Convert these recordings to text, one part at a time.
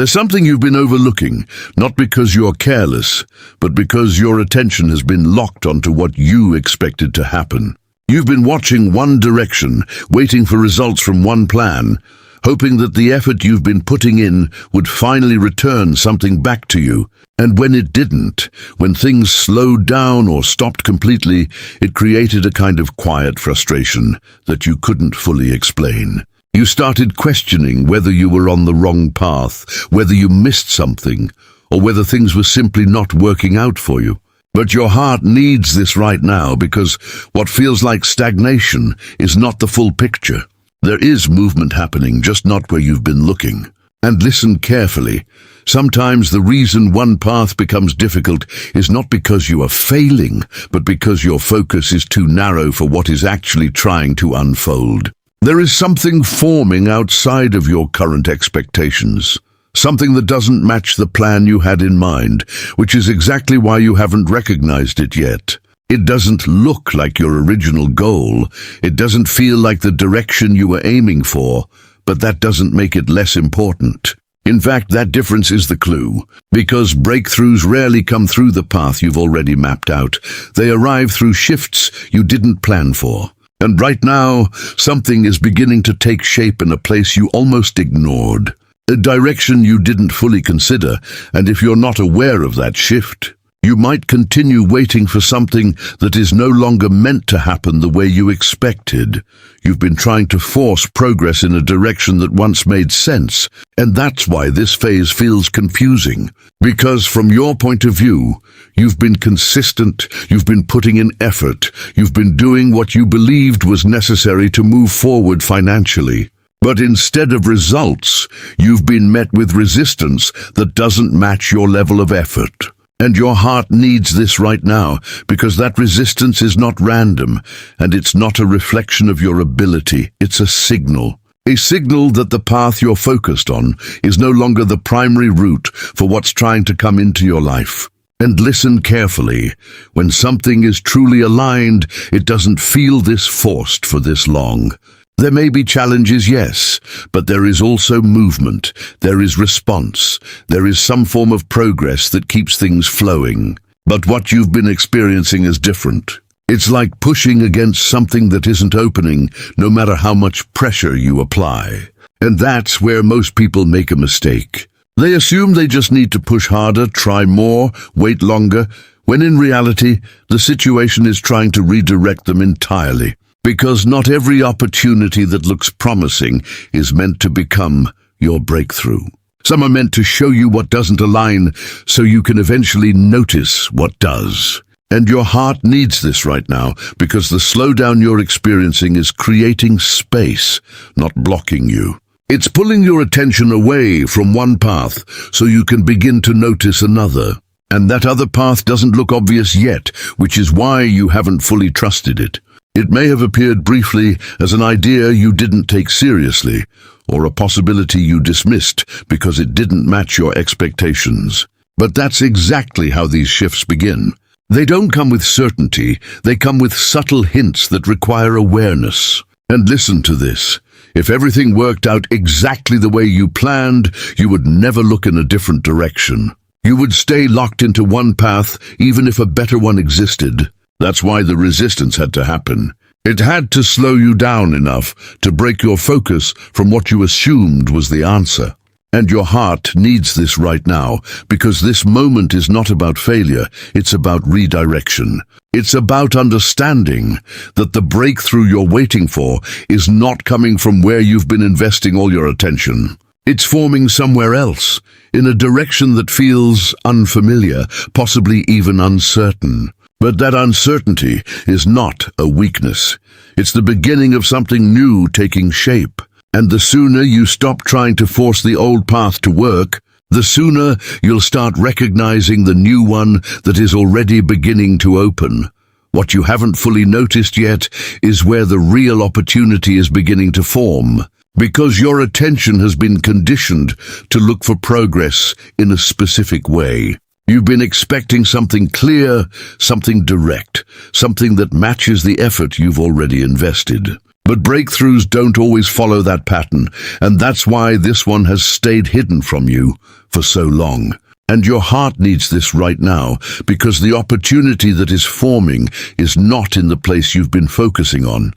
There's something you've been overlooking, not because you're careless, but because your attention has been locked onto what you expected to happen. You've been watching one direction, waiting for results from one plan, hoping that the effort you've been putting in would finally return something back to you. And when it didn't, when things slowed down or stopped completely, it created a kind of quiet frustration that you couldn't fully explain. You started questioning whether you were on the wrong path, whether you missed something, or whether things were simply not working out for you. But your heart needs this right now because what feels like stagnation is not the full picture. There is movement happening, just not where you've been looking. And listen carefully. Sometimes the reason one path becomes difficult is not because you are failing, but because your focus is too narrow for what is actually trying to unfold. There is something forming outside of your current expectations. Something that doesn't match the plan you had in mind, which is exactly why you haven't recognized it yet. It doesn't look like your original goal. It doesn't feel like the direction you were aiming for, but that doesn't make it less important. In fact, that difference is the clue, because breakthroughs rarely come through the path you've already mapped out. They arrive through shifts you didn't plan for. And right now, something is beginning to take shape in a place you almost ignored. A direction you didn't fully consider, and if you're not aware of that shift, you might continue waiting for something that is no longer meant to happen the way you expected. You've been trying to force progress in a direction that once made sense, and that's why this phase feels confusing. Because from your point of view, you've been consistent, you've been putting in effort, you've been doing what you believed was necessary to move forward financially. But instead of results, you've been met with resistance that doesn't match your level of effort. And your heart needs this right now, because that resistance is not random, and it's not a reflection of your ability. It's a signal. A signal that the path you're focused on is no longer the primary route for what's trying to come into your life. And listen carefully. When something is truly aligned, it doesn't feel this forced for this long. There may be challenges, yes, but there is also movement, there is response, there is some form of progress that keeps things flowing. But what you've been experiencing is different. It's like pushing against something that isn't opening, no matter how much pressure you apply. And that's where most people make a mistake. They assume they just need to push harder, try more, wait longer, when in reality, the situation is trying to redirect them entirely. Because not every opportunity that looks promising is meant to become your breakthrough. Some are meant to show you what doesn't align so you can eventually notice what does. And your heart needs this right now because the slowdown you're experiencing is creating space, not blocking you. It's pulling your attention away from one path so you can begin to notice another. And that other path doesn't look obvious yet, which is why you haven't fully trusted it. It may have appeared briefly as an idea you didn't take seriously, or a possibility you dismissed because it didn't match your expectations. But that's exactly how these shifts begin. They don't come with certainty, they come with subtle hints that require awareness. And listen to this. If everything worked out exactly the way you planned, you would never look in a different direction. You would stay locked into one path even if a better one existed. That's why the resistance had to happen. It had to slow you down enough to break your focus from what you assumed was the answer. And your heart needs this right now, because this moment is not about failure, it's about redirection. It's about understanding that the breakthrough you're waiting for is not coming from where you've been investing all your attention. It's forming somewhere else, in a direction that feels unfamiliar, possibly even uncertain. But that uncertainty is not a weakness. It's the beginning of something new taking shape. And the sooner you stop trying to force the old path to work, the sooner you'll start recognizing the new one that is already beginning to open. What you haven't fully noticed yet is where the real opportunity is beginning to form. Because your attention has been conditioned to look for progress in a specific way. You've been expecting something clear, something direct, something that matches the effort you've already invested. But breakthroughs don't always follow that pattern, and that's why this one has stayed hidden from you for so long. And your heart needs this right now, because the opportunity that is forming is not in the place you've been focusing on.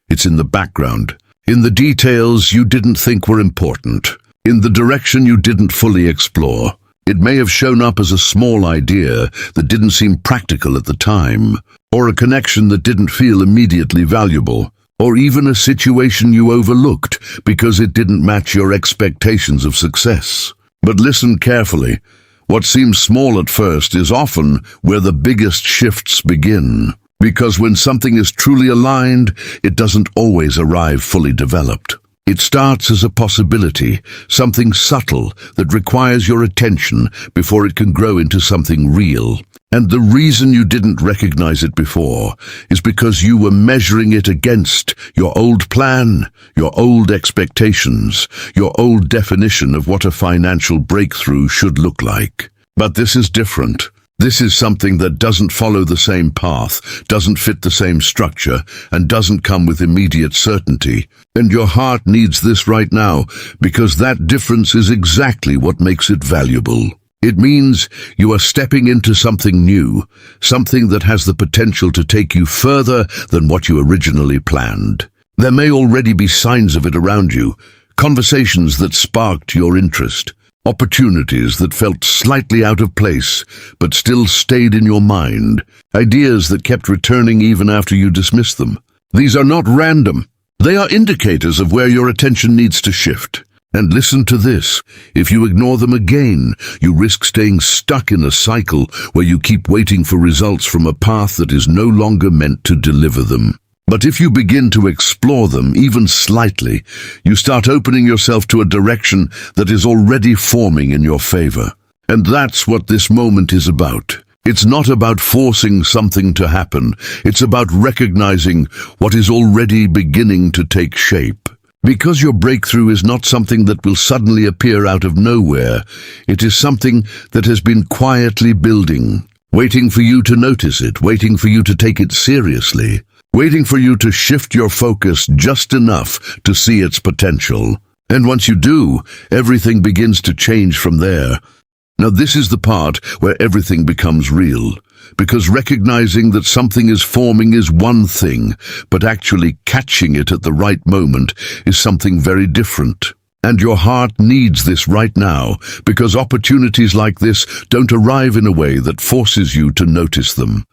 It's in the background, in the details you didn't think were important, in the direction you didn't fully explore. It may have shown up as a small idea that didn't seem practical at the time, or a connection that didn't feel immediately valuable, or even a situation you overlooked because it didn't match your expectations of success. But listen carefully. What seems small at first is often where the biggest shifts begin. Because when something is truly aligned, it doesn't always arrive fully developed. It starts as a possibility, something subtle that requires your attention before it can grow into something real. And the reason you didn't recognize it before is because you were measuring it against your old plan, your old expectations, your old definition of what a financial breakthrough should look like. But this is different. This is something that doesn't follow the same path, doesn't fit the same structure, and doesn't come with immediate certainty. And your heart needs this right now, because that difference is exactly what makes it valuable. It means you are stepping into something new, something that has the potential to take you further than what you originally planned. There may already be signs of it around you, conversations that sparked your interest, opportunities that felt slightly out of place but still stayed in your mind, ideas that kept returning even after you dismissed them. These are not random. They are indicators of where your attention needs to shift. And listen to this. If you ignore them again, you risk staying stuck in a cycle where you keep waiting for results from a path that is no longer meant to deliver them. But if you begin to explore them, even slightly, you start opening yourself to a direction that is already forming in your favor. And that's what this moment is about. It's not about forcing something to happen. It's about recognizing what is already beginning to take shape. Because your breakthrough is not something that will suddenly appear out of nowhere. It is something that has been quietly building, waiting for you to notice it, waiting for you to take it seriously, waiting for you to shift your focus just enough to see its potential. And once you do, everything begins to change from there. Now this is the part where everything becomes real, because recognizing that something is forming is one thing, but actually catching it at the right moment is something very different. And your heart needs this right now, because opportunities like this don't arrive in a way that forces you to notice them.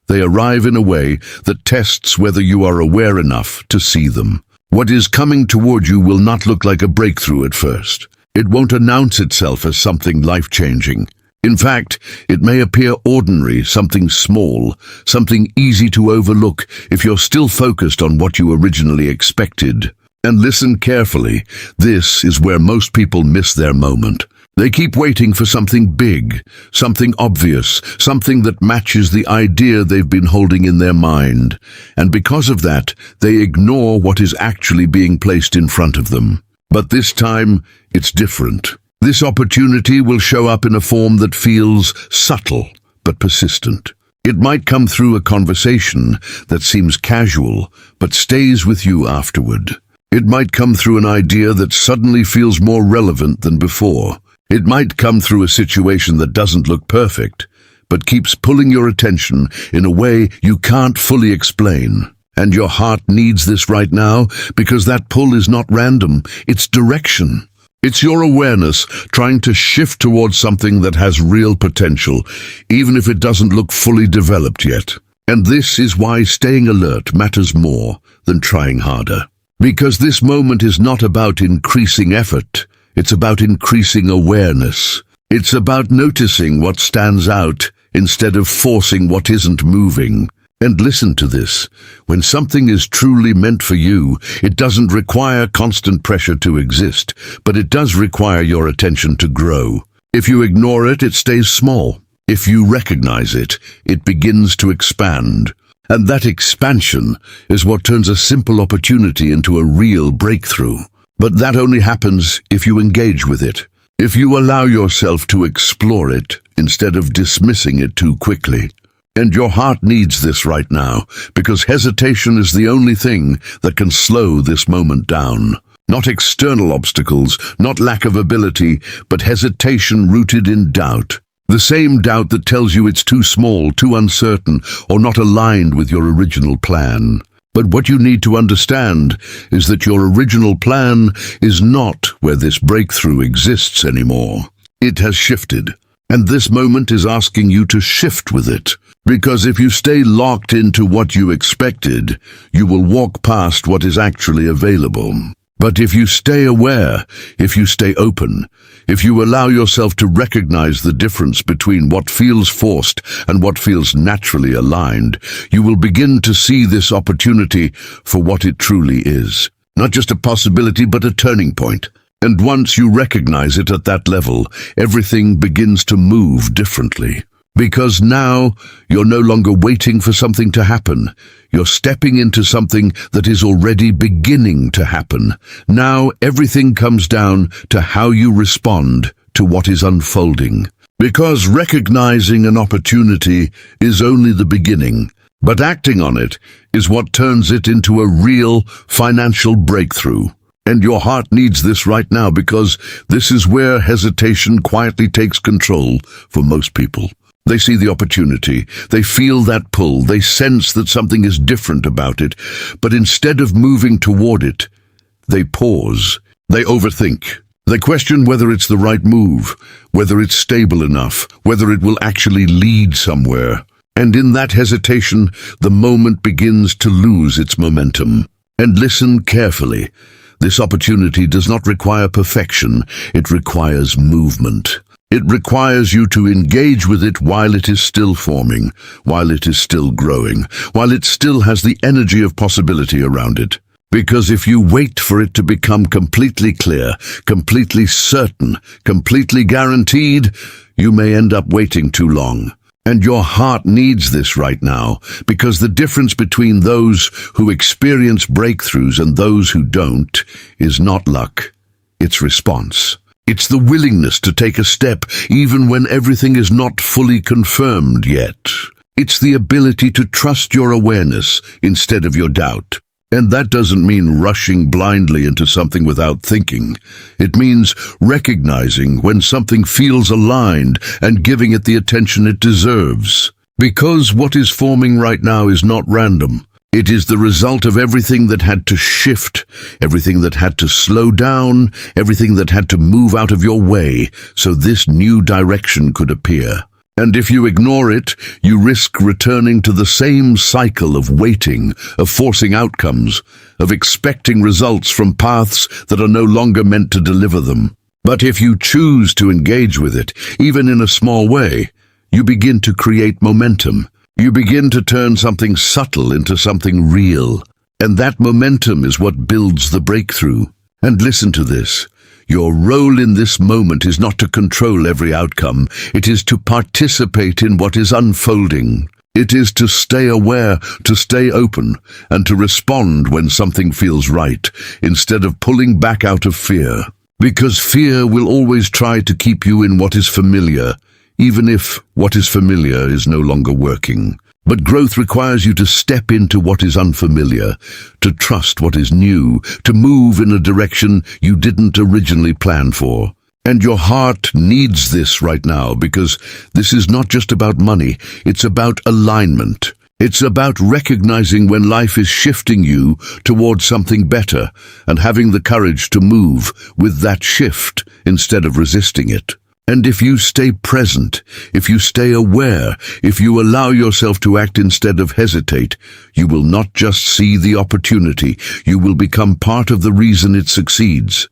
They arrive in a way that tests whether you are aware enough to see them. What is coming toward you will not look like a breakthrough at first. It won't announce itself as something life-changing. In fact, it may appear ordinary, something small, something easy to overlook if you're still focused on what you originally expected. And listen carefully, this is where most people miss their moment. They keep waiting for something big, something obvious, something that matches the idea they've been holding in their mind. And because of that, they ignore what is actually being placed in front of them. But this time, it's different. This opportunity will show up in a form that feels subtle but persistent. It might come through a conversation that seems casual but stays with you afterward. It might come through an idea that suddenly feels more relevant than before. It might come through a situation that doesn't look perfect, but keeps pulling your attention in a way you can't fully explain. And your heart needs this right now, because that pull is not random, it's direction. It's your awareness trying to shift towards something that has real potential, even if it doesn't look fully developed yet. And this is why staying alert matters more than trying harder. Because this moment is not about increasing effort. It's about increasing awareness. It's about noticing what stands out instead of forcing what isn't moving. And listen to this. When something is truly meant for you, it doesn't require constant pressure to exist, but it does require your attention to grow. If you ignore it, it stays small. If you recognize it, it begins to expand. And that expansion is what turns a simple opportunity into a real breakthrough. But that only happens if you engage with it, if you allow yourself to explore it instead of dismissing it too quickly. And your heart needs this right now, because hesitation is the only thing that can slow this moment down. Not external obstacles, not lack of ability, but hesitation rooted in doubt. The same doubt that tells you it's too small, too uncertain, or not aligned with your original plan. But what you need to understand is that your original plan is not where this breakthrough exists anymore. It has shifted, and this moment is asking you to shift with it. Because if you stay locked into what you expected, you will walk past what is actually available. But if you stay aware, if you stay open, if you allow yourself to recognize the difference between what feels forced and what feels naturally aligned, you will begin to see this opportunity for what it truly is. Not just a possibility, but a turning point. And once you recognize it at that level, everything begins to move differently. Because now you're no longer waiting for something to happen. You're stepping into something that is already beginning to happen. Now everything comes down to how you respond to what is unfolding. Because recognizing an opportunity is only the beginning, but acting on it is what turns it into a real financial breakthrough. And your heart needs this right now, because this is where hesitation quietly takes control for most people. They see the opportunity, they feel that pull, they sense that something is different about it, but instead of moving toward it, they pause, they overthink. They question whether it's the right move, whether it's stable enough, whether it will actually lead somewhere. And in that hesitation, the moment begins to lose its momentum. And listen carefully. This opportunity does not require perfection, it requires movement. It requires you to engage with it while it is still forming, while it is still growing, while it still has the energy of possibility around it. Because if you wait for it to become completely clear, completely certain, completely guaranteed, you may end up waiting too long. And your heart needs this right now, because the difference between those who experience breakthroughs and those who don't is not luck, it's response. It's the willingness to take a step even when everything is not fully confirmed yet. It's the ability to trust your awareness instead of your doubt. And that doesn't mean rushing blindly into something without thinking. It means recognizing when something feels aligned and giving it the attention it deserves. Because what is forming right now is not random. It is the result of everything that had to shift, everything that had to slow down, everything that had to move out of your way so this new direction could appear. And if you ignore it, you risk returning to the same cycle of waiting, of forcing outcomes, of expecting results from paths that are no longer meant to deliver them. But if you choose to engage with it, even in a small way, you begin to create momentum. You begin to turn something subtle into something real. And that momentum is what builds the breakthrough. And listen to this. Your role in this moment is not to control every outcome. It is to participate in what is unfolding. It is to stay aware, to stay open, and to respond when something feels right, instead of pulling back out of fear. Because fear will always try to keep you in what is familiar, even if what is familiar is no longer working. But growth requires you to step into what is unfamiliar, to trust what is new, to move in a direction you didn't originally plan for. And your heart needs this right now, because this is not just about money, it's about alignment. It's about recognizing when life is shifting you towards something better and having the courage to move with that shift instead of resisting it. And if you stay present, if you stay aware, if you allow yourself to act instead of hesitate, you will not just see the opportunity, you will become part of the reason it succeeds.